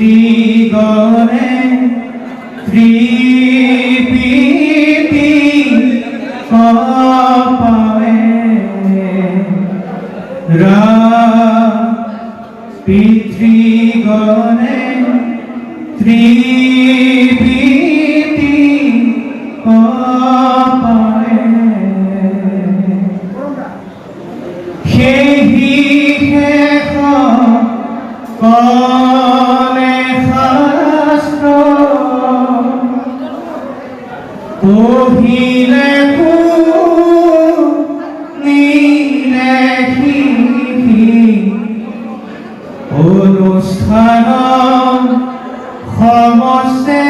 পিতৃগণে ত্ৰিপীতি পাবে পিতৃগণে ত্ৰিপীতি পাবে সেহি শেষ কলে শাস্ত্ৰ পঢ়িলে অনুষ্ঠান সমস্তে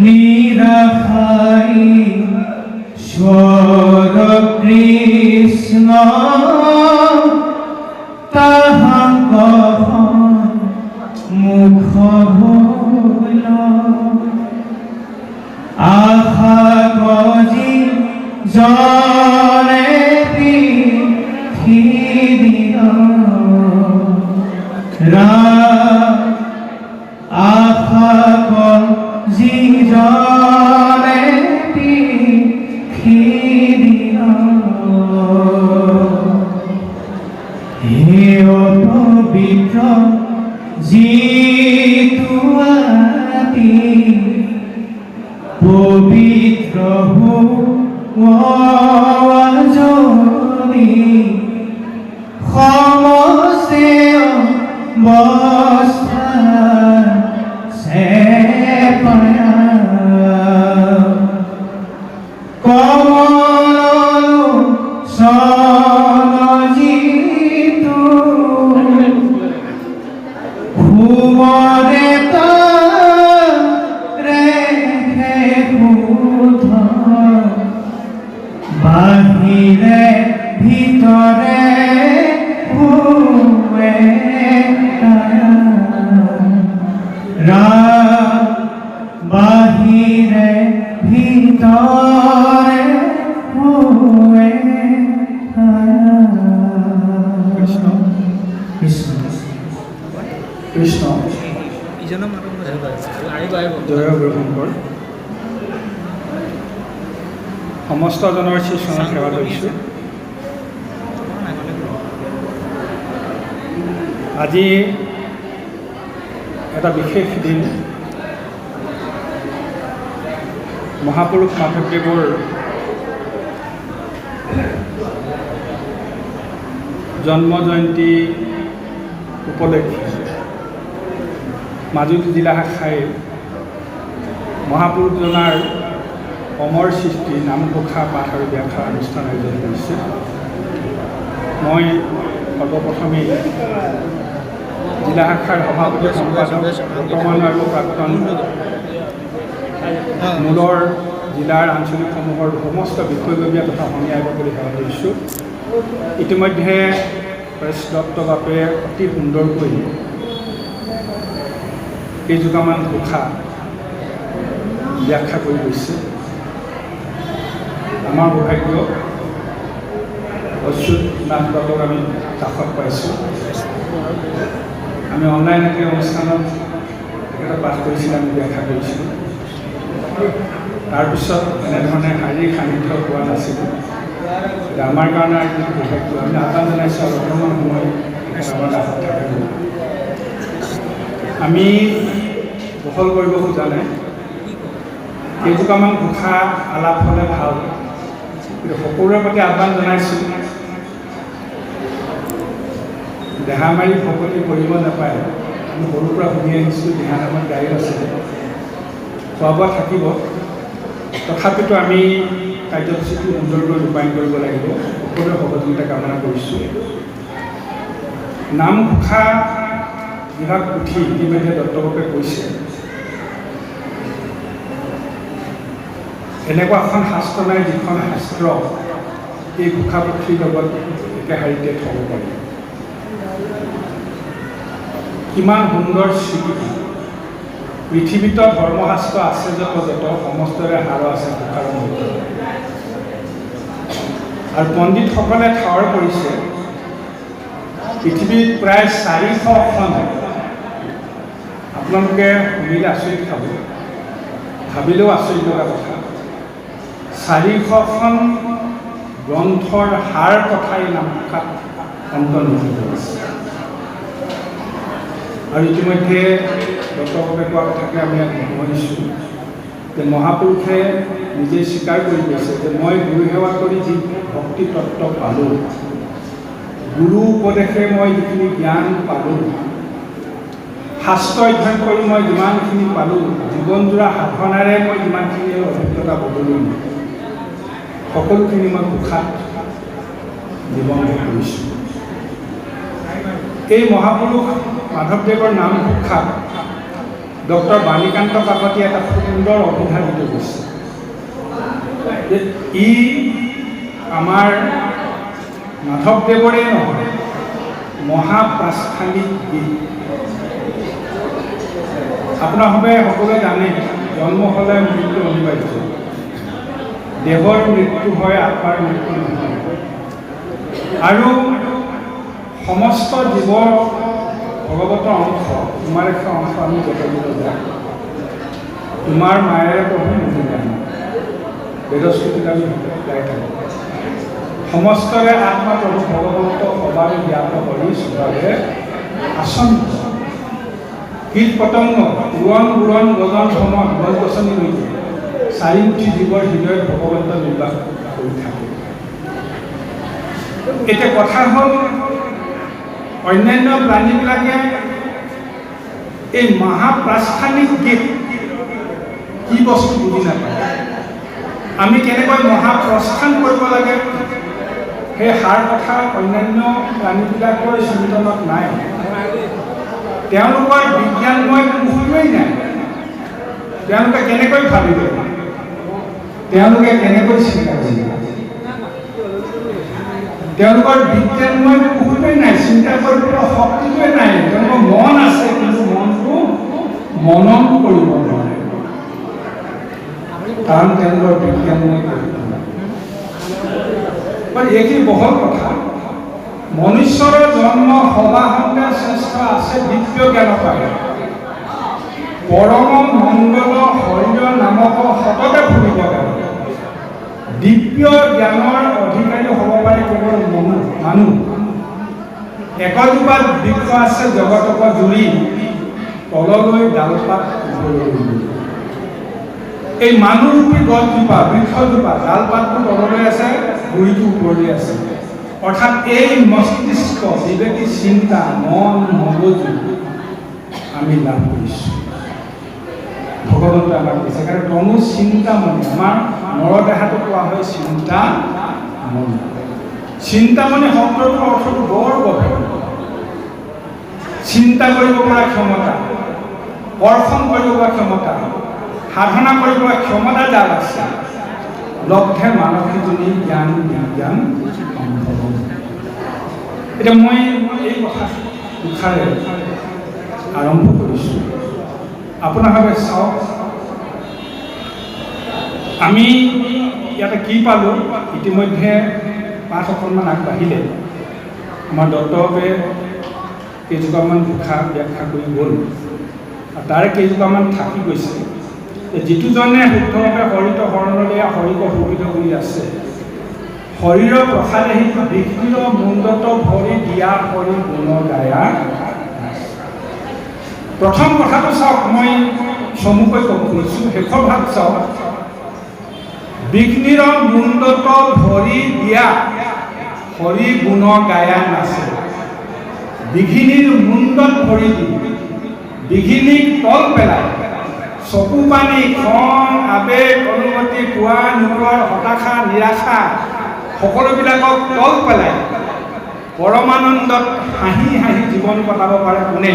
নিৰাশাই স্বৰ কৃষ্ণ তাহাক মুখ ভুল আশা গজি জলে আশা গজি জলে হে অপবিত্ৰ যিটো আতি পবিত্ৰ হোৱাজনী সমস্তে অৱস্থা চেপয়া কমল সনজিতু ভুৱনে বাহিৰে ভিতৰে বাহিৰে ভিতৰে কৃষ্ণ কৃষ্ণ কৃষ্ণ জয় গুৰুশংকৰ সমস্তজনৰ শ্ৰীচৰণত সেৱা কৰিছোঁ। আজি এটা বিশেষ দিন। মহাপুৰুষ মাধৱদেৱৰ জন্ম জয়ন্তী উপলক্ষে মাজুলী জিলা শাখাই মহাপুৰুষজনাৰ অমৰ সৃষ্টি নামঘোষা পাঠ আৰু ব্যাখ্যা অনুষ্ঠান আয়োজন কৰিছে। মই সৰ্বপ্ৰথমে জিলা শাখাৰ সভাপতি সম্পাদক বৰ্তমান আৰু প্ৰাক্তন মূলৰ জিলাৰ আঞ্চলিকসমূহৰ সমস্ত বিষয়ববীয়া তথা অসমীয়া আয়োগলৈ সেৱা কৰিছোঁ। ইতিমধ্যে প্ৰেছ দত্ত বাপে অতি সুন্দৰকৈ কেইযোগামান ঘোষা ব্যাখ্যা কৰি গৈছে। আমাৰ সৌভাগ্য অচ্যুত নাথ দত্তক আমি কাষত পাইছোঁ। আমি অনলাইনতে অনুষ্ঠানত তেখেতে পাঠ কৰিছিল, আমি ব্যাখ্যা কৰিছিলোঁ। তাৰপিছত এনেধৰণে শাৰীৰিক সান্নিধ্য পোৱা নাছিলোঁ। আমাৰ কাৰণে আজি সৌভাগ্য আমি আহ্বান জনাইছোঁ আৰু অকণমান সময় আমাৰ কাষত থাকে। আমি বহল কৰিব খোজা নাই, কেইজোপামান ঘোষা আলাপ হ'লে ভাল, কিন্তু সকলোৰে প্ৰতি আহ্বান জনাইছোঁ, দেহা মাৰি ভকতি কৰিব নাপায়। আমি সৰুৰ পৰা শুনি আহিছোঁ, দিহা নামত গাড়ী আছে, খোৱা বোৱা থাকিব, তথাপিতো আমি কাৰ্যসূচীটো সুন্দৰকৈ ৰূপায়ণ কৰিব লাগিব। সকলোৰে সহযোগিতা কামনা কৰিছোঁ। নামঘোষা বিভাগ পুথি ইতিমধ্যে দত্তবাপে কৈছে, এনেকুৱা এখন শাস্ত্ৰ নাই যিখন শাস্ত্ৰ এই ঘোষা পুথিৰ লগত একেশাৰীতে থ'ব পাৰি। কিমান সুন্দৰ স্বীকৃতি। পৃথিৱীত ধৰ্মশাস্ত্ৰ আছে যত সমস্তৰে হাৰো আছে ঘোষাৰ মূৰ্তি। আৰু পণ্ডিতসকলে ঠাৱৰ কৰিছে, পৃথিৱীত প্ৰায় 400খন, আপোনালোকে শুনিলে আচৰিত খাব, ভাবিলেও আচৰিত লগা কথা, 400খন গ্ৰন্থৰ সাৰ কথাই নামঘোষাত অন্তৰ্নিহিত আছে। আৰু ইতিমধ্যে দত্তবাপে কোৱা কথাকে আমি শুনিছোঁ যে মহাপুৰুষে নিজে স্বীকাৰ কৰি গৈছে যে মই গুৰু সেৱা কৰি যি ভক্তি তত্ত্ব পালোঁ, গুৰু উপদেশে মই যিখিনি জ্ঞান পালোঁ, শাস্ত্ৰ অধ্যয়ন কৰি মই যিমানখিনি পালোঁ, জীৱনজোৰা সাধনাৰে মই যিমানখিনি অভিজ্ঞতা পাবলৈ, সকলোখিনি মই ঘোষাত নিবন্ধ কৰিছোঁ। এই মহাপুৰুষ মাধৱদেৱৰ নাম ঘোষাত ডক্টৰ বাণীকান্ত কাকতিয়ে এটা সুন্দৰ অভিধান দি গৈছে। ই আমাৰ মাধৱদেৱৰে নহয়, মহাপ্ৰাস্থানিক গীত। আপোনালোকে সকলোৱে জানে, জন্ম হ'লে মৃত্যু অনিবাৰ্য, দেহৰ মৃত্যু হয়, আত্মাৰ মৃত্যু নহয়। আৰু সমস্ত জীৱ ভগৱতৰ অংশ, তোমাৰ এটা অংশ আমি যতনিত যাওঁ। তোমাৰ মায়েৰে প্ৰভু নুশুনে, বেদস্তুতিত আমি গাই থাকোঁ। সমস্তৰে আত্মা প্ৰভু ভগৱন্ত সবাৰে জ্ঞাত কৰি চোতাৰে আচন্ত। কীট পতংগ, উৰণ উৰণ গজন ভ্ৰমণ, গছ গছনি লৈকে 4 মুঠি জীৱৰ হৃদয়ত ভগৱন্ত নিৰ্বাস কৰি থাকে। এতিয়া কথা হ'ল, অন্যান্য প্ৰাণীবিলাকে এই মহাপ্ৰাস্থানিক গীত কি বস্তু বুজি নাপায়। আমি কেনেকৈ মহাপ্ৰস্থান কৰিব লাগে সেই সাৰ কথা অন্যান্য প্ৰাণীবিলাকৰ চিন্তনত নাই। তেওঁলোকৰ বিজ্ঞানময় কোনোৱেই নাই। তেওঁলোকে কেনেকৈ ভাবিব, তেওঁলোকে কেনেকৈ চিন্তা কৰিব, তেওঁলোকৰ বিজ্ঞানময় কোনোৱেই নাই, চিন্তা কৰিবলৈ শক্তিটোৱে নাই। তেওঁলোকৰ মন আছে, কিন্তু মনটো মনন কৰিব নোৱাৰে, কাৰণ তেওঁলোকৰ বিজ্ঞানময় এইখিনি বহল কথা। মনুষ্যৰ জন্ম সবাহতে শ্ৰেষ্ঠ আছে দিব্য জ্ঞান পায়, পৰম মংগল শৰীৰ নামক সততে ফুৰিব পাৰে। দিব্য জ্ঞানৰ অধিকাৰী হ'ব পাৰে কেৱল মানুহ। একজোপা বৃক্ষ আছে জগতক জুৰি, তললৈ ডালপাত ওপৰলৈ। এই মানুহৰূপী গছজোপা, বৃক্ষজোপা, ডালপাতটো তললৈ আছে, গুৰিটো ওপৰলৈ আছে। অৰ্থাৎ এই মস্তিষ্ক, বিবেকী চিন্তা, মন মগজু আমি লাভ কৰিছোঁ। ভগৱন্তই আমাক দিছে, কাৰণ তনু চিন্তামণি। আমাৰ নৰদেহাটো কোৱা হয় চিন্তামণি। চিন্তামণি শব্দটোৰ অৰ্থটো বৰ গভীৰ। চিন্তা কৰিব পৰা ক্ষমতা, কৰ্ষণ কৰিব পৰা ক্ষমতা, সাধনা কৰিব পৰা ক্ষমতা যাৰ আছে, লব্ধে মানসীজনী জ্ঞান বিজ্ঞান সম্ভৱ। এতিয়া মই এই কথা দুখাৰে আৰম্ভ কৰিছোঁ। আপোনালোকে চাওক, আমি ইয়াতে কি পালোঁ, ইতিমধ্যে 5 অকণমান আগবাঢ়িলে। আমাৰ দত্তবাপে কেইজোপামান ঘোষা ব্যাখ্যা কৰি গ'ল, আৰু তাৰে কেইজোপামান থাকি গৈছে। যিটোজনে শুদ্ধভাৱে হৰিত শৰণলৈ হৰিক সুবিধ কৰি আছে, শৰীৰৰ প্ৰসাদে সেইটো বিষ্ণুৰ মুণ্ডত ভৰি দিয়া হৰি গুণ গায়া। প্ৰথম কথাটো চাওক, মই চমুকৈ ক'ব খুজিছোঁ, শেষৰ ভাগ চাওক। বিঘ্নিৰ মুণ্ডত ভৰি দিয়া হৰি গুণ গায়া নাচে। বিঘিনীৰ মুণ্ডত ভৰি দি বিঘিনীক তল পেলাই চকু পানী খং আবেগ অনুমতি পোৱা নোপোৱাৰ হতাশা নিৰাশা সকলোবিলাকক তল পেলাই পৰমানন্দত হাঁহি হাঁহি জীৱন কটাব পাৰে কোনে?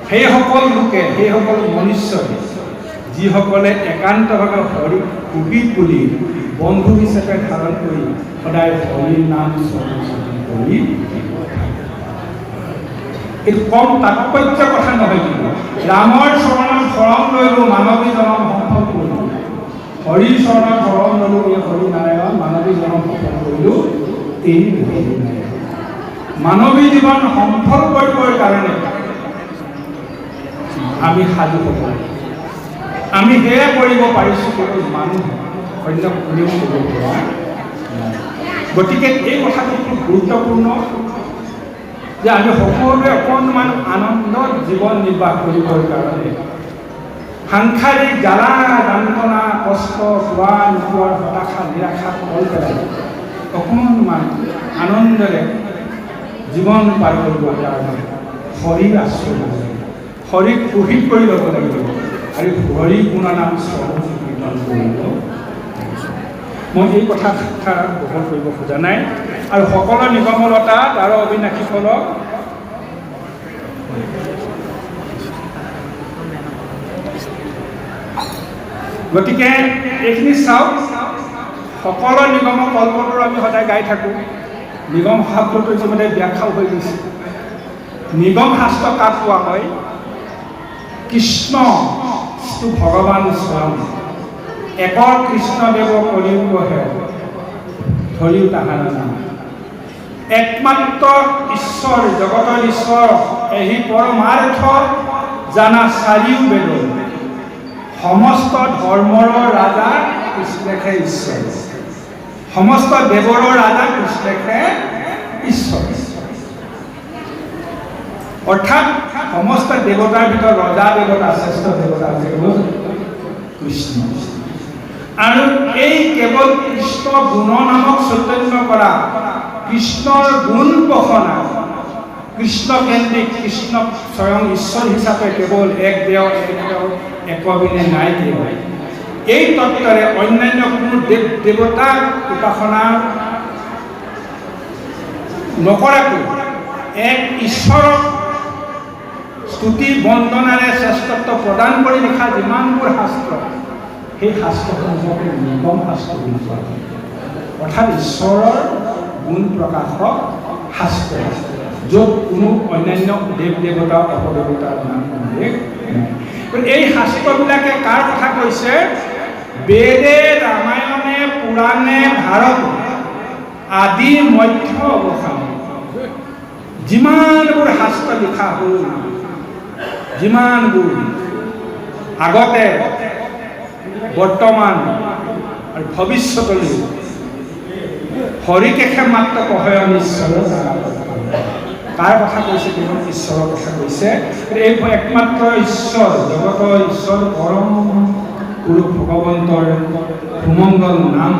সেইসকল লোকে, সেইসকল মনুষ্যই যিসকলে একান্তভাৱে হৰিক পুহি তুলি বন্ধু হিচাপে ধাৰণ কৰি সদায় হৰিৰ নাম স্মৰণ কৰি। এইটো কম তাৎপৰ্য কথা নহয়, কিন্তু ৰামৰ চৰণত শৰণ লৈলো মানৱী জনম সফল কৰিলো। হৰিৰ চৰণত শৰণ ল'লো এই হৰি নাৰায়ণ, মানৱী জনম সফল কৰিলো এই হৰি নাৰায়ণ। মানৱী জীৱন সফল কৰিবৰ কাৰণে আমি সাজু হ'ব লাগে। আমি সেয়া কৰিব পাৰিছোঁ, কিন্তু মানুহ অন্য কোনেও কৰিব পৰা নাই। গতিকে এই কথাটো খুব গুৰুত্বপূৰ্ণ যে আমি সকলোৱে অকণমান আনন্দত জীৱন নিৰ্বাহ কৰিবৰ কাৰণে সাংসাৰিক জ্বালা যন্ত্ৰণা কষ্ট পোৱা নোপোৱাৰ হতাশা নিৰাশা তল পেলাই অকণমান আনন্দেৰে জীৱন পাৰ কৰিবৰ কাৰণে হৰিৰ আশ্ৰয় ল'ব লাগিব, হৰিক শহীদ কৰি ল'ব লাগিব আৰু হৰি গুণনাম স্মৰণ কীৰ্তন কৰিব। মই এই কথা বহল কৰিব খোজা নাই। আৰু সকলো নিগমলতা তাৰ অবিনাশীসকলক গতিকে এইখিনি চাওক, সকলো নিগম কল্পতৰু আমি সদায় গাই থাকোঁ। নিগম শব্দটো ইতিমধ্যে ব্যাখ্যাও হৈ গৈছে। নিগম শাস্ত্ৰ কাক কোৱা হয়? কৃষ্ণ ভগৱান স্বয়ং একৰ কৃষ্ণদেৱ কলিযুগহে ধৰিও তাহাৰ নাম। একমাত্ৰ ঈশ্বৰ জগতৰ ঈশ্বৰ এই পৰমাৰ্থ জানা চাৰিও বেদ। সমস্ত ধৰ্মৰ ৰাজা কৃষ্ণেহে ঈশ্বৰ, সমস্ত দেৱৰ ৰাজা কৃষ্ণেহে ঈশ্বৰ। অৰ্থাৎ সমস্ত দেৱতাৰ ভিতৰত ৰজা দেৱতা শ্ৰেষ্ঠ দেৱতা আছে কৃষ্ণ। আৰু এই কেৱল কৃষ্ণ গুণ নামক চৈতন্য কৰা, কৃষ্ণৰ গুণ বসনা, কৃষ্ণ কেন্দ্ৰিক, কৃষ্ণ স্বয়ং ঈশ্বৰ হিচাপে কেৱল এক দেৱ একবিনে নাই কেৱল এই তত্ত্বৰে অন্যান্য কোনো দেৱ দেৱতাক উপাসনা নকৰাকৈ এক ঈশ্বৰক স্তুতি বন্দনাৰে শ্ৰেষ্ঠত্ব প্ৰদান কৰি লিখা যিমানবোৰ শাস্ত্ৰ, সেই শাস্ত্ৰসমূহকে নিগম শাস্ত্ৰ বুলি কোৱা হয়। অৰ্থাৎ ঈশ্বৰৰ গুণ প্ৰকাশক শাস্ত্ৰ, য'ত কোনো অন্যান্য দেৱ দেৱতা অপদেৱতাৰ নাম উল্লেখ নাই। এই শাস্ত্ৰবিলাকে কাৰ কথা কৈছে? বেদে, ৰামায়ণে, পুৰাণে, ভাৰত আদি মধ্য অৱসান যিমানবোৰ শাস্ত্ৰ লিখা হ'ল, যিমানবোৰ আগতে বৰ্তমান আৰু ভৱিষ্যতলৈ হৰিকেশে মাত্ৰ পহয়ন ঈশ্বৰৰ কাৰ কথা কৈছে? কেৱল ঈশ্বৰৰ কথা কৈছে। এই একমাত্ৰ ঈশ্বৰ, জগতৰ ঈশ্বৰ পৰম গুৰু ভগৱন্তৰ সুমংগল নাম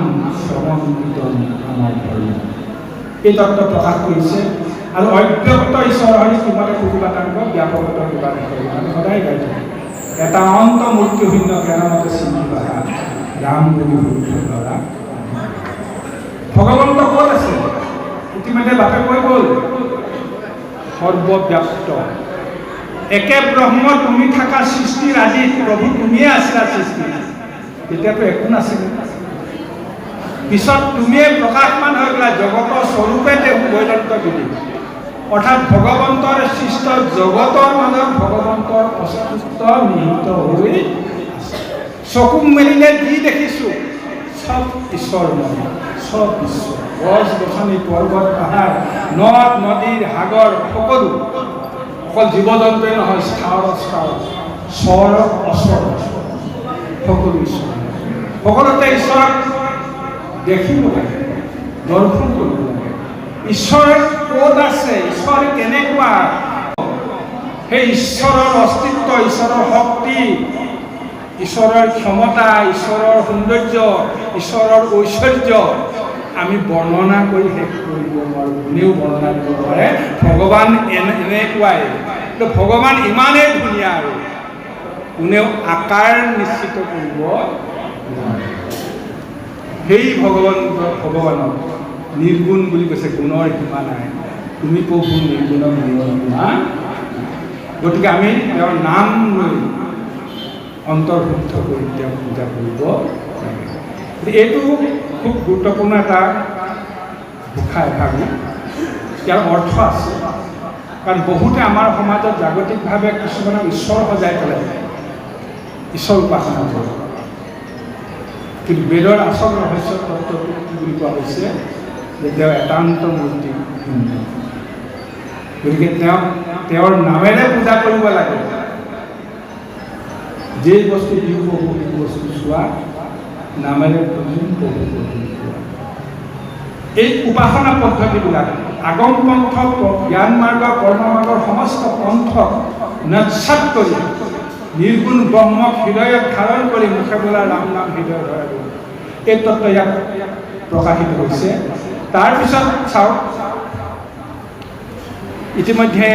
শ্ৰৱণ কীৰ্তন আমাৰ ধৰ্ম, এই তত্ত্ব প্ৰকাশ কৰিছে। আৰু অব্যক্ত ঈশ্বৰ হৰি কিমতে কুকুবাতাংগ ব্যাপকত কিবা আমি সদায় গাই থাকোঁ। এটা অন্ত মৃত্যুশূন্য জ্ঞানমতে চিন্তি বাহা ৰাম বুলি ধৰা। ভগৱন্ত ক'ত আছে? ইতিমধ্যে বাপে কৈ গ'ল, সৰ্বব্যাপ্ত একে ব্ৰহ্ম তুমি থকা সৃষ্টিৰ আদি প্ৰভু তুমিয়ে আছিলা সৃষ্টি, তেতিয়াতো একো নাছিল। পিছত তুমিয়ে প্ৰকাশমান হৈ গ'লা জগতৰ স্বৰূপে তেওঁ বৈদন্ত বুলি। অৰ্থাৎ ভগৱন্তৰ সৃষ্ট জগতৰ মাজত ভগৱন্তৰ অস্তিত্ব নিহিত হৈ চকু মেলিলে যি দেখিছোঁ চব ঈশ্বৰময়, চব ঈশ্বৰ। গছ গছনি, পৰ্বত পাহাৰ, নদ নদীৰ সাগৰ সকলো, অকল জীৱ জন্তুৱে নহয়, স্থাৱৰ স্থাৱৰ স্বৰ অস্বৰ সকলো ঈশ্বৰ। সকলোতে ঈশ্বৰক দেখিব লাগে, দৰ্শন কৰিব লাগে। ঈশ্বৰ ক'ত আছে, ঈশ্বৰ কেনেকুৱা, সেই ঈশ্বৰৰ অস্তিত্ব, ঈশ্বৰৰ শক্তি ঈশ্বৰৰ ক্ষমতা, ঈশ্বৰৰ সৌন্দৰ্য, ঈশ্বৰৰ ঐশ্বৰ্য আমি বৰ্ণনা কৰি শেষ কৰিব নোৱাৰোঁ। কোনেও বৰ্ণনা কৰিব নোৱাৰে ভগৱান এনেকুৱাই। কিন্তু ভগৱান ইমানেই ধুনীয়া আৰু কোনেও আকাৰ নিশ্চিত কৰিব নোৱাৰে। সেই ভগৱানক নিৰ্গুণ বুলি কৈছে, গুণৰ সীমা নাই। তুমি প্ৰভু নিৰ্গুণৰ গুণৰ সীমা। গতিকে আমি তেওঁৰ নাম লৈ অন্তৰ্ভুক্ত কৰি তেওঁক পূজা কৰিব লাগে। এইটো খুব গুৰুত্বপূৰ্ণ এটা ভাষা এভাগো। ইয়াৰ অৰ্থ আছে, কাৰণ বহুতে আমাৰ সমাজত জাগতিকভাৱে কিছুমানক ঈশ্বৰ সজাই পেলাই ঈশ্বৰ উপাসনা কৰে। কিন্তু বেদৰ আচল ৰহস্য তত্ত্বটো কি বুলি কোৱা হৈছে যে তেওঁ একান্ত মূৰ্তি। গতিকে তেওঁৰ নামেৰে পূজা কৰিব লাগে। যে বস্তু দিওঁ প্ৰভু সেই বস্তু চোৱা, নামেৰে পঢ়িম প্ৰভু চোৱা। এই উপাসনা পদ্ধতিবিলাক আগম পন্থ, জ্ঞান মাৰ্গ, কৰ্ম মাৰ্গৰ সমস্ত পন্থক নস্যাৎ কৰি নিৰ্গুণ ব্ৰহ্মক হৃদয়ত ধাৰণ কৰি মুখে বোলা ৰাম নাম হৃদয় ধৰা গ'ল। এই তত্ত্ব ইয়াত প্ৰকাশিত হৈছে। তাৰপিছত চাওক, ইতিমধ্যে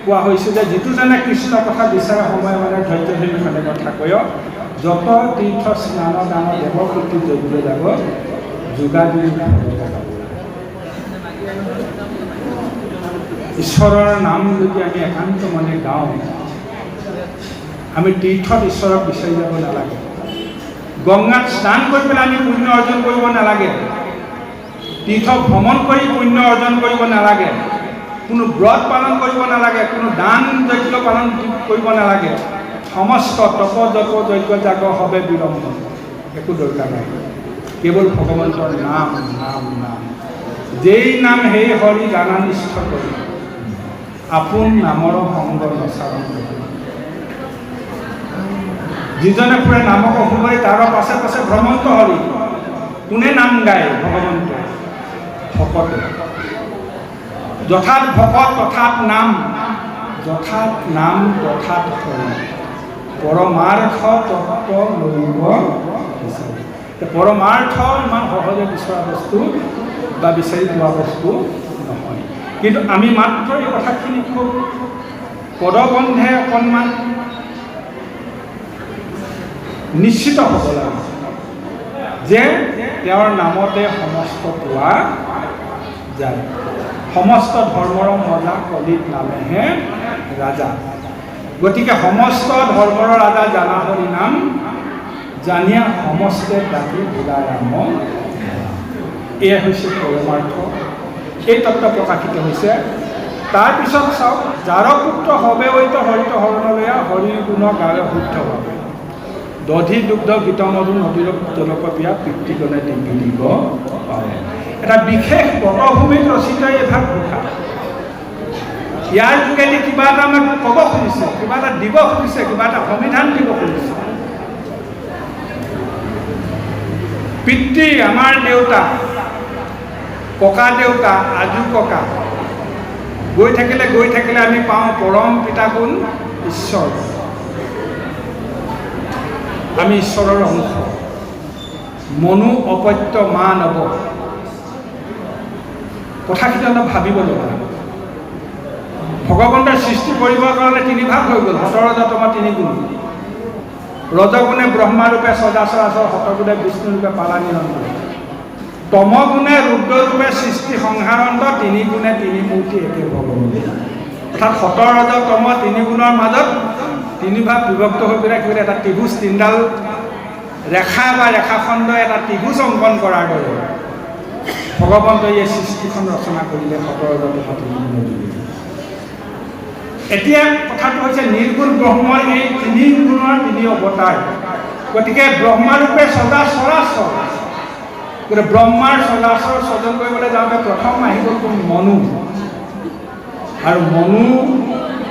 কোৱা হৈছে যে যিটোজনে কৃষ্ণ কথা বিচাৰে সময় মানে ধৈৰ্য ধৰি মানে কথা কয়, যত তীৰ্থ স্নান দান দেৱকৃতি যজ্ঞ যাব যোগাদি। ঈশ্বৰৰ নাম যদি আমি একান্ত মনে গাওঁ, আমি তীৰ্থত ঈশ্বৰক বিচাৰি যাব নালাগে। গংগাত স্নান কৰি পেলাই আমি পুণ্য অৰ্জন কৰিব নালাগে। তীৰ্থ ভ্ৰমণ কৰি পুণ্য অৰ্জন কৰিব নালাগে। কোনো ব্ৰত পালন কৰিব নালাগে। কোনো দান যজ্ঞ পালন কৰিব নালাগে। সমস্ত তপ জপ যজ্ঞ যাগ হবে বিলম্ব, একো দৰকাৰ নাই। কেৱল ভগৱন্তৰ নাম নাম নাম। যেই নাম সেই হৰি গানানিষ্ঠ কৰি আপোন নামৰ সংগ নচাৰণ কৰি। যিজনে ফুৰে নামক সুমৰি তাৰ পাছে পাছে ভ্ৰমন্ত হৰি। কোনে নাম গায়? ভগৱন্ত ভকতে। যথাৎ ভকত তথাৎ নাম, যথাৎ নাম তথাৎ হৰি। পৰমাৰ্থ তত্ত্ব লৰিব বিচাৰি। পৰমাৰ্থ ইমান সহজে বিচৰা বস্তু বা বিচাৰি পোৱা বস্তু নহয়। কিন্তু আমি মাত্ৰ এই কথাখিনি খুব পদবন্ধে অকণমান নিশ্চিত হ'ব লাগে যে তেওঁৰ নামতে সমস্ত পোৱা যায়। সমস্ত ধৰ্মৰ মজা কলিত নামেহে ৰাজা। গতিকে সমস্ত ধৰ্মৰ ৰাজা জানা হৰি নাম, জানিয়া সমস্তে ডাকি বোলা ৰাম। এয়া হৈছে পৰমাৰ্থ। এই তত্ত্ব প্ৰকাশিত হৈছে। তাৰপিছত চাওক, যাৰ পুত্ৰ হবে ঐত হৰিত হৰণলয়া, হৰিৰ গুণ গাৰে শুদ্ধ ভাৱে। দধি দুগ্ধ গীতমধু নদীৰ জলকবিয়া পিতৃগণে ডিঙি দিব পাৰে। এটা বিশেষ পটভূমিত ৰচিত এভাগ ভাষা। ইয়াৰ যোগেদি কিবা এটা আমাক ক'ব খুজিছে, কিবা এটা দিব খুজিছে, কিবা এটা সংবিধান দিব খুজিছে। পিতৃ আমাৰ দেউতা, ককা দেউতা, আজু ককা। গৈ থাকিলে আমি পাওঁ পৰম পিতা গুণ ঈশ্বৰ। আমি ঈশ্বৰৰ অংশ। মনু অপত্য মা নৱ। কথাখিনি অলপ ভাবিব লগা। ভগৱন্তৰ সৃষ্টি কৰিবৰ কাৰণে তিনি ভাগ হৈ গ'ল। সতৰ ৰজতম তিনি গুণ। ৰজগুণে ব্ৰহ্মাৰূপে সদাচৰাচৰ, শতগুণে বিষ্ণুৰূপে পালা নিৰন্তৰ। তমগুণে ৰুদ্ৰৰূপে সৃষ্টি সংহাৰন্ত, তিনি গুণে তিনি মূৰ্তি একে ভগৱন্ত। অৰ্থাৎ সতৰ ৰজ তম তিনি গুণৰ মাজত তিনি ভাগ বিভক্ত হৈ পেলাই কিবা এটা ত্ৰিভুজ, তিনিডাল ৰেখা বা ৰেখাখণ্ড এটা ত্ৰিভুজ অংকন কৰাৰ দৰে ভগৱন্তই এই সৃষ্টিখন ৰচনা কৰিলে সতৰ ৰজ তম তিনি গুণৰ যোগেদি। এতিয়া কথাটো হৈছে নিৰ্গুণ ব্ৰহ্মৰ এই তিনি গুণৰ তিনি অৱতাৰ। গতিকে ব্ৰহ্মাৰূপে সদাচৰাচৰ। গতিকে ব্ৰহ্মাৰ চলাচৰ স্বজন কৰিবলৈ যাওঁতে প্ৰথম আহি গ'ল মনু। আৰু মনু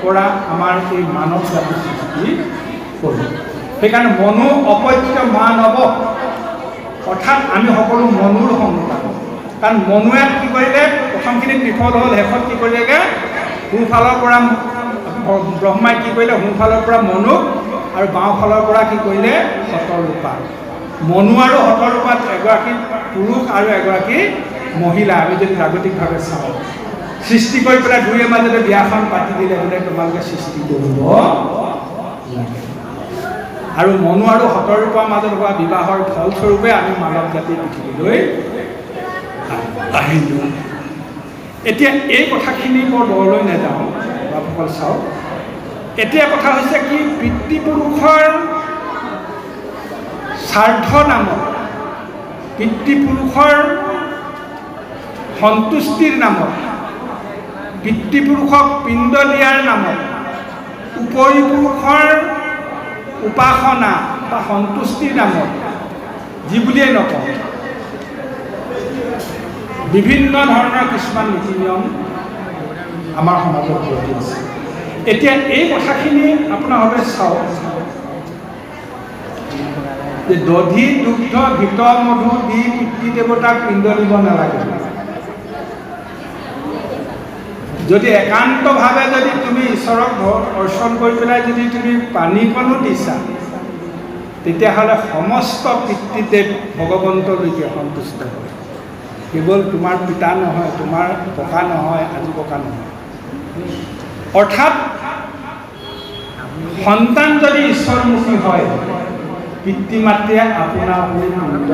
পৰা আমাৰ এই মানৱ জাতি সৃষ্টি কৰিলে। সেইকাৰণে মনু অপত্য মা নৱ, অৰ্থাৎ আমি সকলো মনুৰ সন্তান। কাৰণ মনুৱে কি কৰিলে, প্ৰথমখিনিত বিফল হ'ল, শেষত কি কৰিলেগৈ, সোঁফালৰ পৰা ব্ৰহ্মাই কি কৰিলে, সোঁফালৰ পৰা মনুক আৰু বাওঁফালৰ পৰা কি কৰিলে শতৰূপা। মনু আৰু শতৰূপাত এগৰাকী পুৰুষ আৰু এগৰাকী মহিলা আমি যদি জাগতিকভাৱে চাওঁ, সৃষ্টি কৰি পেলাই দুয়োৰে মাজতে বিয়াখন পাতি দিলে বোলে তোমালোকে সৃষ্টি কৰিব লাগে। আৰু মনু আৰু শতৰূপাৰ মাজত হোৱা বিবাহৰ ফলস্বৰূপে আমি মানৱ জাতি পৃথিৱীলৈ আহিলোঁ। এতিয়া এই কথাখিনি বৰ দূৰলৈ নাযাওঁ, বাপসকল চাওক। এতিয়া কথা হৈছে কি, পিতৃপুৰুষৰ স্বাৰ্থ নামত, পিতৃপুৰুষৰ সন্তুষ্টিৰ নামত, পিতৃপুৰুষক পিণ্ড দিয়াৰ নামত, উপৰিপুৰুষৰ উপাসনা বা সন্তুষ্টিৰ নামত, যি বুলিয়েই নকওঁ, বিভিন্ন ধৰণৰ কিছুমান নীতি নিয়ম আমাৰ সমাজত গঢ়ি আছে। এতিয়া এই কথাখিনি আপোনালোকে চাওক যে দধি দুগ্ধ ঘৃত মধু দি পিতৃদেৱতাক পিণ্ড দিব নালাগে। যদি একান্তভাৱে যদি তুমি ঈশ্বৰক অৰ্চন কৰি পেলাই যদি তুমি পানীকণো দিছা, তেতিয়াহ'লে সমস্ত পিতৃদেৱ ভগৱন্তলৈকে সন্তুষ্ট হয়। কেৱল তোমাৰ পিতা নহয়, তোমাৰ ককা নহয়, আজি ককা নহয়। অৰ্থাৎ সন্তান যদি ঈশ্বৰমুখী হয়, পিতৃ মাতৃয়ে আপোনা আপুনি পিণ্ড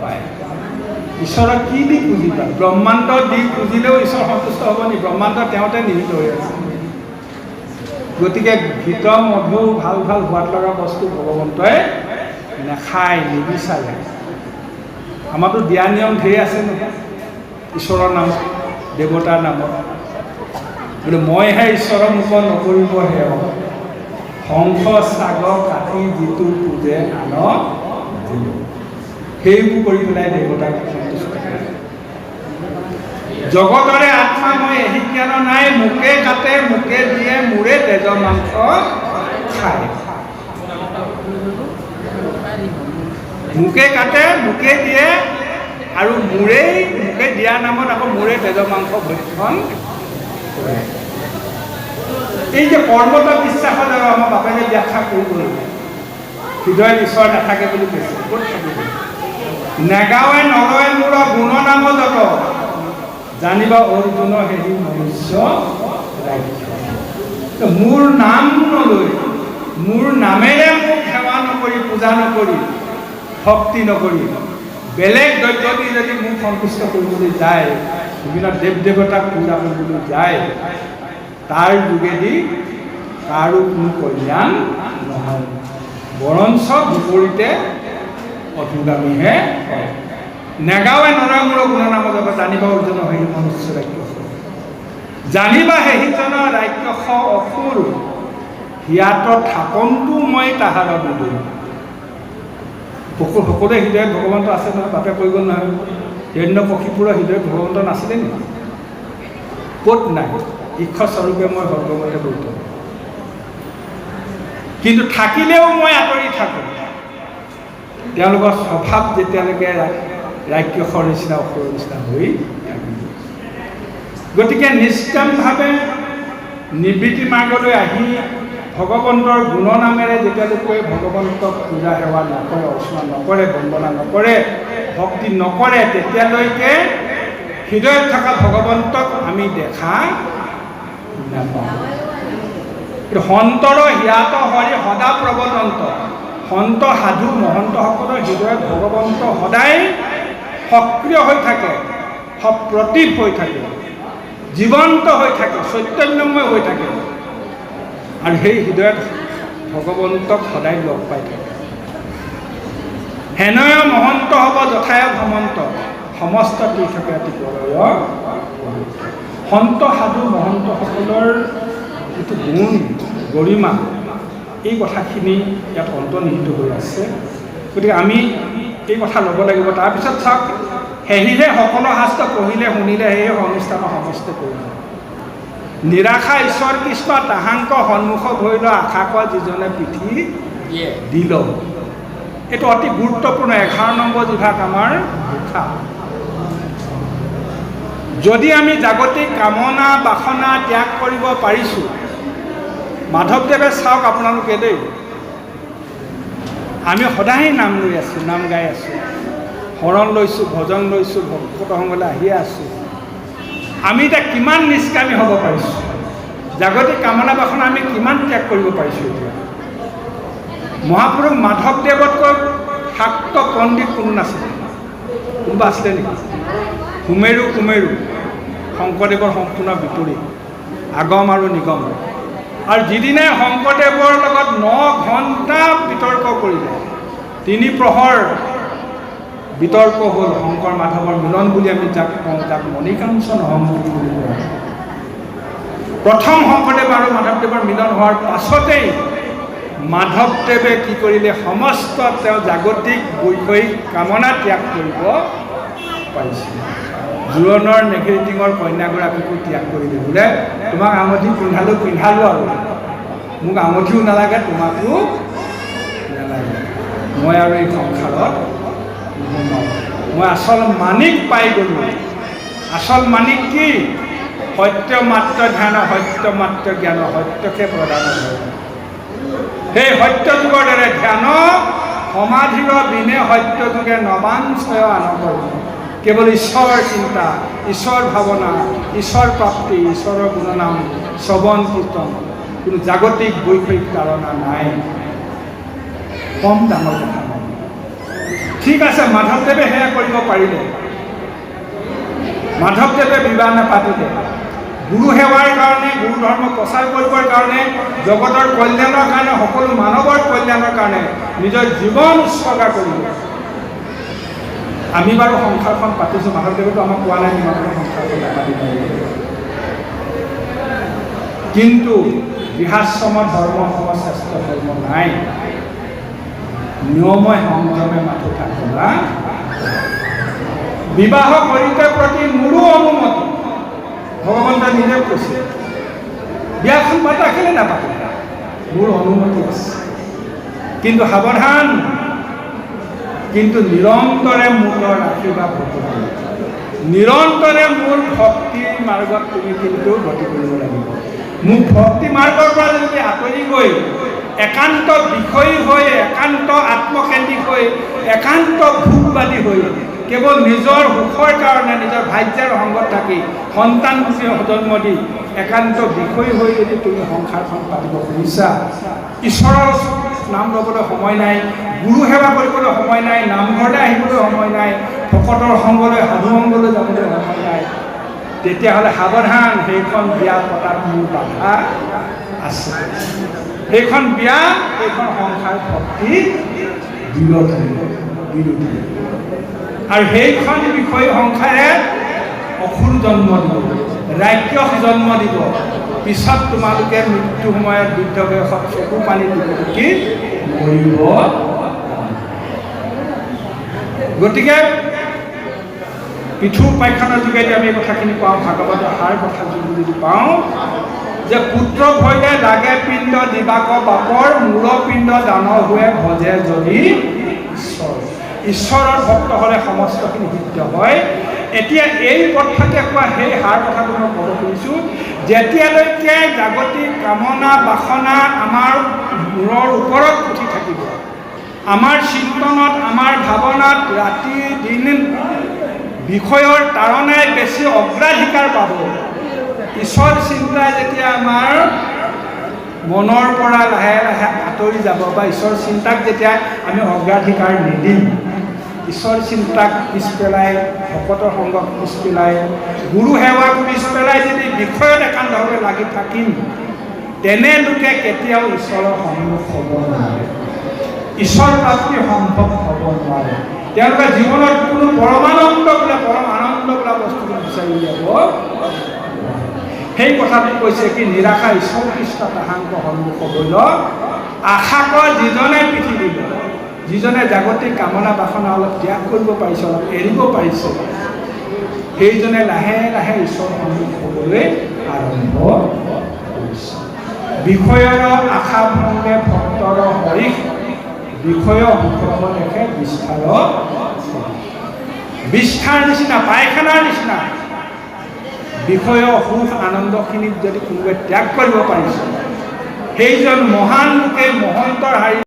পায়। ঈশ্বৰক কি দি পুজিবা? ব্ৰহ্মাণ্ড দি পুজিলেও ঈশ্বৰ সন্তুষ্ট হ'ব নি? ব্ৰহ্মাণ্ড তেওঁতে নিহিত হৈ আছে। গতিকে ঘৃত মধু ভাল ভাল সোৱাদ লগা বস্তু ভগৱন্তই নাখায়, নিবিচাৰে। আমাৰতো দিয়া নিয়ম ধেৰ আছে নহয়, ঈশ্বৰৰ নামত, দেৱতাৰ নামত। বোলে মইহে ঈশ্বৰৰ মুখ নকৰিব সেৱ, শংখ চাগ কাটি যিটো পূজে আন সেইবোৰ কৰি পেলাই দেৱতাক সন্তুষ্ট কৰে। জগতৰে আত্মা মই এহি জ্ঞান নাই, মোকে কাটে মোকে দিয়ে মোৰে তেজ মাংস খায়। মোকে কাটে মোকে দিয়ে আৰু মোকে দিয়া নামত আকৌ মোৰে তেজ মাংস ভক্ষণ কৰে। এই যে কৰ্মত বিশ্বাসত আৰু আমাৰ বাপেকে ব্যাখ্যা কৰিব লাগে, হৃদয়ত ঈশ্বৰ নাথাকে বুলি কৈছে। ক'ত থাকিব? নেগাৱে নলয় মোৰ গুণ নাম যত, জানিবা অৰ্জুন হেৰি মনুষ্য ৰাজ্য। মোৰ নাম নলৈ, মোৰ নামেৰে মোক সেৱা নকৰি, পূজা নকৰি, ভক্তি নকৰি, বেলেগ দ্ৰব্য দি যদি মোক সন্তুষ্ট কৰিবলৈ যায়, বিভিন্ন দেৱ দেৱতাক পূজা কৰিবলৈ যায়, তাৰ যোগেদি কাৰো কোনো কল্যাণ নহয়, বৰঞ্চ বিপৰীতে অধুগামীহে হয়। নেগাৱে নৰয় মোৰ গুণ নাম যাব, জানিবা অৰ্জুন হেৰি মনুষ্য ৰাজ্য, জানিবা সেইজন ৰাক্ষস অসুৰ, হিয়াত থাপনটো মই তাহাৰ বিদুৰ। সকলোৰে হৃদয়ত ভগৱন্ত আছে নহয়, বাপে কৈ গ'ল নহয়, হিৰণ্যকশিপুৰৰ হৃদয়ত ভগৱন্ত নাছিলে নেকি? ক'ত নাই? ঈশ্বৰস্বৰূপে মই সৰ্বমতে গুৰুত্ব, কিন্তু থাকিলেও মই আঁতৰি থাকোঁ। তেওঁলোকৰ স্বভাৱ যেতিয়ালৈকে ৰাক্ষসৰ নিচিনা অসুৰৰ নিচিনা হৈ থাকিব। গতিকে নিষ্কামভাৱে নিবৃত্তি মাৰ্গলৈ আহি ভগৱন্তৰ গুণ নামেৰে যেতিয়ালৈকে ভগৱন্তক পূজা সেৱা নকৰে, অৰ্চনা নকৰে, বন্দনা নকৰে, ভক্তি নকৰে, তেতিয়ালৈকে হৃদয়ত থকা ভগৱন্তক আমি দেখা নাপাওঁ। সন্তৰ হিয়াত হৰি সদা প্ৰৱদন্ত, সন্ত সাধু মহন্তসকলৰ হৃদয়ত ভগৱন্ত সদায় সক্ৰিয় হৈ থাকে, সপ্ৰতীভ হৈ থাকে, জীৱন্ত হৈ থাকে, চৈতন্যময় হৈ থাকে, আৰু সেই হৃদয়ত ভগৱন্তক সদায় লগ পাই থাকে। হেনয় মহন্ত হ'ব যথায় ভ্ৰমন্ত, সমস্ত তীৰ্থকে প্ৰলয়। সন্ত সাধু মহন্তসকলৰ যিটো গুণ গৰিমা, এই কথাখিনি ইয়াত অন্তৰ্নিহিত হৈ আছে। গতিকে আমি এই কথা ল'ব লাগিব। তাৰপিছত চাওক, সেহিহে সকলো শাস্ত্ৰ পঢ়িলে শুনিলে সেয়ে অনুষ্ঠান সমস্ত কৰিলে, নিৰাশা ঈশ্বৰ কৃষ্ণ তাহাংক সন্মুখ ধৰিল, আশা কৰা যিজনে পিঠি দিল। এইটো অতি গুৰুত্বপূৰ্ণ 11 নম্বৰ বিভাগ আমাৰ শিক্ষা। যদি আমি জাগতিক কামনা বাসনা ত্যাগ কৰিব পাৰিছোঁ, মাধৱদেৱে চাওক আপোনালোকে দেই, আমি সদায় নাম লৈ আছোঁ, নাম গাই আছোঁ, শৰণ লৈছোঁ, ভজন লৈছোঁ, ভকত সংঘলৈ আহিয়ে আছোঁ। আমি এতিয়া কিমান নিষ্কামী হ'ব পাৰিছোঁ? জাগতিক কামনা বাসনা আমি কিমান ত্যাগ কৰিব পাৰিছোঁ? এতিয়া মহাপুৰুষ মাধৱদেৱতকৈ শাক্ত পণ্ডিত কোনো নাছিলে। কোনোবা আছিলে নেকি? সুমেৰু কুমেৰু শংকৰদেৱৰ সম্পূৰ্ণ বিপৰীত, আগম আৰু নিগম। আৰু যিদিনাই শংকৰদেৱৰ লগত 9 ঘণ্টা বিতৰ্ক কৰিলে, 3 প্ৰহৰ বিতৰ্ক হ'ল, শংকৰ মাধৱৰ মিলন বুলি আমি যাক কওঁ, যাক মণিকাঞ্চন সংহতি বুলি কোৱা হয়। প্ৰথম শংকৰদেৱ আৰু মাধৱদেৱৰ মিলন হোৱাৰ পাছতেই মাধৱদেৱে কি কৰিলে? সমস্ত তেওঁ জাগতিক বৈষয়িক কামনা ত্যাগ কৰিব পাৰিছিল। জোৰণৰ নেঘেৰিটিঙৰ কন্যাগৰাকীকো ত্যাগ কৰিলে। বোলে তোমাক আঙুঠি পিন্ধালোঁ আৰু মোক আঙুঠিও নালাগে, তোমাকো নালাগে, মই আৰু এই সংসাৰত মই আচল মানিক পাই গ'লোঁ। আচল মানিক কি? সত্য মাত্ৰ ধ্যান, সত্য মাত্ৰ জ্ঞান, সত্যকে প্ৰদান কৰে। সেই সত্য যুগৰ দৰে ধ্যান সমাধিৰ বিনে সত্য যুগে নবাঞ্চয় আনকৰ্ম। কেৱল ঈশ্বৰৰ চিন্তা, ঈশ্বৰ ভাৱনা, ঈশ্বৰ প্ৰাপ্তি, ঈশ্বৰৰ গুণনাম শ্ৰৱণ কীৰ্তন, কোনো জাগতিক বৈষয়িক ধাৰণা নাই। কম ডাঙৰ কথা নাই। ঠিক আছে, মাধৱদেৱে সেয়া কৰিব পাৰিলে। মাধৱদেৱে বিবাহ নাপাতিলে। গুৰু সেৱাৰ কাৰণে, গুৰু ধৰ্ম প্ৰচাৰ কৰিবৰ কাৰণে, জগতৰ কল্যাণৰ কাৰণে, সকলো মানৱৰ কল্যাণৰ কাৰণে নিজৰ জীৱন উৎসৰ্গা কৰিলে। আমি বাৰু সংসাৰখন পাতিছোঁ, মাধৱদেৱেতো আমাক কোৱা নাই তোমালোকে সংসাৰখন নাপাতিব। কিন্তু গৃহাশ্ৰমত ধৰ্ম সম শ্ৰেষ্ঠ ধৰ্ম নাই। নিয়মে সংযমে মাথো থাকা। বিবাহ কৰিতে প্ৰতি মোৰো অনুমতি। ভগৱন্তই নিজে কৈছে, বিয়াখন পাতা কেলে নাপাতে? মোৰ অনুমতি আছে, কিন্তু সাৱধান, কিন্তু নিৰন্তৰে মোৰ আশীৰ্বাদ ভক্তি, নিৰন্তৰে মোৰ ভক্তিৰ মাৰ্গত তুমি কিন্তু গতি কৰিব লাগিব। মোক ভক্তি মাৰ্গৰ পৰা যদি আঁতৰি গৈ একান্ত বিষয়ী হৈ, একান্ত আত্মকেন্দ্ৰিক হৈ, একান্ত ভোগবাদী হৈ, কেৱল নিজৰ সুখৰ কাৰণে নিজৰ ভাগ্যৰ সংগত থাকি, সন্তান জন্ম দি একান্ত বিষয় হৈ যদি তুমি সংসাৰখন পাতিব খুজিছা, ঈশ্বৰৰ নাম ল'বলৈ সময় নাই, গুৰু সেৱা কৰিবলৈ সময় নাই, নামঘৰলৈ আহিবলৈ সময় নাই, ভকতৰ সংগলৈ, সাধু সংগলৈ যাবলৈ সময় নাই, তেতিয়াহ'লে সাৱধান, সেইখন বিয়া পতাত মোৰ বাধা আছে। সেইখন বিয়া, সেইখন সংসাৰ ভক্তি বিৰোধী। আৰু সেইখন বিষয় সংসাৰে অসুৰ জন্ম দিব, ৰাক্ষস জন্ম দিব। পিছত তোমালোকে মৃত্যু সময়ত বৃদ্ধ বয়সত চকু পানী টুকি মৰিব। গতিকে পৃথু উপাখ্যানৰ যোগেদি আমি এই কথাখিনি পাওঁ, ভাগৱতৰ সাৰ কথা যদি পাওঁ, যে পুত্ৰ ভয়তে লাগে পিণ্ড দিবাক বাপৰ, মূৰ পিণ্ড দান হোৱে ভজে যদি ঈশ্বৰ। ঈশ্বৰৰ ভক্ত হ'লে সমস্তখিনি সিদ্ধ হয়। এতিয়া এই কথাকে কোৱা সেই সাৰ কথাটো মই ক'ব খুজিছোঁ, যেতিয়ালৈকে জাগতিক কামনা বাসনা আমাৰ মূৰৰ ওপৰত উঠি থাকিব, আমাৰ চিন্তনত, আমাৰ ভাৱনাত ৰাতি দিন বিষয়ৰ তাৰণাই বেছি অগ্ৰাধিকাৰ পাব, ঈশ্বৰ চিন্তাই যেতিয়া আমাৰ মনৰ পৰা লাহে লাহে আঁতৰি যাব, বা ঈশ্বৰ চিন্তাক যেতিয়া আমি অগ্ৰাধিকাৰ নিদিম, ঈশ্বৰ চিন্তাক পিছ পেলাই, ভকতৰ সংগক পিছ পেলাই, গুৰু সেৱাক পিছ পেলাই যদি বিষয়ত একান্তভাৱে লাগি থাকিম, তেনে লোকে কেতিয়াও ঈশ্বৰৰ সন্মুখ হ'ব নোৱাৰে, ঈশ্বৰ প্ৰাপ্তি সম্ভৱ হ'ব নোৱাৰে। তেওঁলোকে জীৱনত কোনো পৰমানন্দ বোলা, পৰম আনন্দ বোলা বস্তুটো বিচাৰি উলিয়াব। সেই কথাটো কৈছে কি, নিৰাশা ঈশ্বৰ কৃষ্ণ তাহাংক সন্মুখ হৈল, আশা কৰ যিজনে পৃথিৱীত, যিজনে জাগতিক কামনা বাসনা অলপ ত্যাগ কৰিব পাৰিছে, অলপ এৰিব পাৰিছে, সেইজনে লাহে লাহে ঈশ্বৰৰ সন্মুখ হ'বলৈ আৰম্ভ কৰিছে। বিষয়ৰ আশা ভংগে ভক্তৰ হৰিষ, বিষয় সুখৰ দেখে বিস্তাৰ নিচিনা, পায়খানাৰ নিচিনা বিষয় সুখ আনন্দখিনিত যদি কোনোবাই ত্যাগ কৰিব পাৰিছে, সেইজন মহান লোকে মহন্তৰ হাৰি